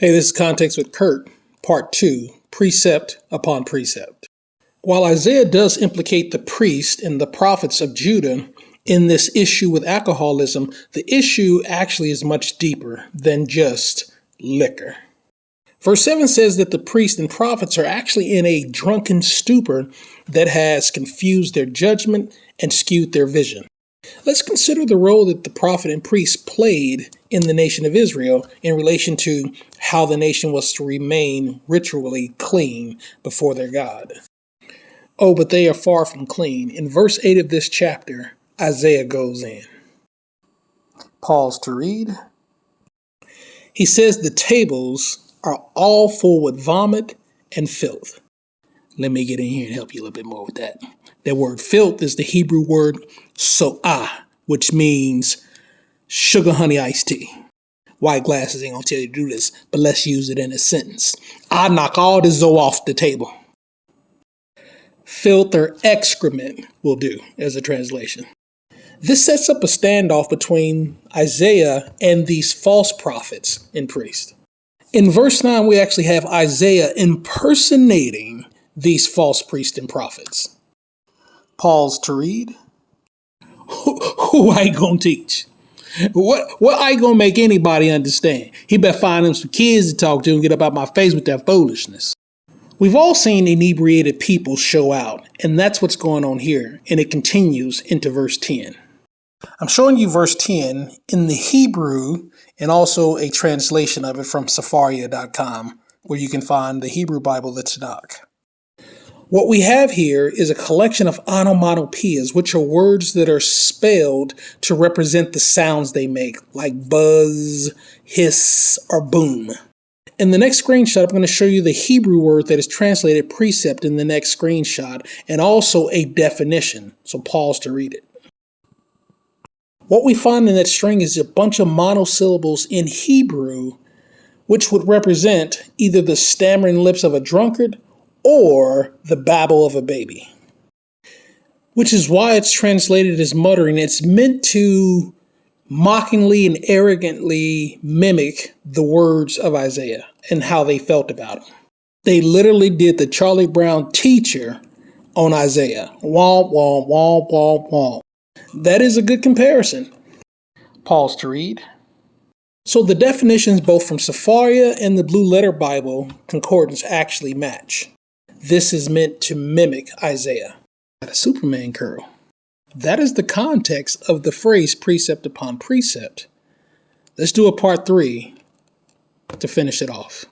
Hey, this is Context with Kurt, Part 2, Precept upon Precept. While Isaiah does implicate the priest and the prophets of Judah in this issue with alcoholism, the issue actually is much deeper than just liquor. Verse 7 says that the priests and prophets are actually in a drunken stupor that has confused their judgment and skewed their vision. Let's consider the role that the prophet and priest played in the nation of Israel in relation to how the nation was to remain ritually clean before their God. Oh, but they are far from clean. In verse 8 of this chapter, Isaiah goes in. Pause to read. He says the tables are all full with vomit and filth. Let me get in here and help you a little bit more with that. That word filth is the Hebrew word so'ah, which means sugar honey iced tea. White glasses ain't gonna tell you to do this, but let's use it in a sentence. I knock all the zo off the table. Filth or excrement will do as a translation. This sets up a standoff between Isaiah and these false prophets and priests. In verse 9, we actually have Isaiah impersonating these false priests and prophets. Pause to read. Who I gonna teach? What I gonna make anybody understand? He better find them some kids to talk to and get up out my face with that foolishness. We've all seen inebriated people show out, and that's what's going on here, and it continues into verse 10. I'm showing you verse 10 in the Hebrew and also a translation of it from Sepharia.com, where you can find the Hebrew Bible, the Tanakh. What we have here is a collection of onomatopoeias, which are words that are spelled to represent the sounds they make, like buzz, hiss, or boom. In the next screenshot, I'm going to show you the Hebrew word that is translated precept in the next screenshot, and also a definition. So pause to read it. What we find in that string is a bunch of monosyllables in Hebrew, which would represent either the stammering lips of a drunkard or the babble of a baby, which is why it's translated as muttering. It's meant to mockingly and arrogantly mimic the words of Isaiah and how they felt about him. They literally did the Charlie Brown teacher on Isaiah. Womp, womp, womp, womp, womp. That is a good comparison. Pause to read. So the definitions both from Sepharia and the Blue Letter Bible Concordance actually match. This is meant to mimic Isaiah. A Superman curl. That is the context of the phrase precept upon precept. Let's do a part 3 to finish it off.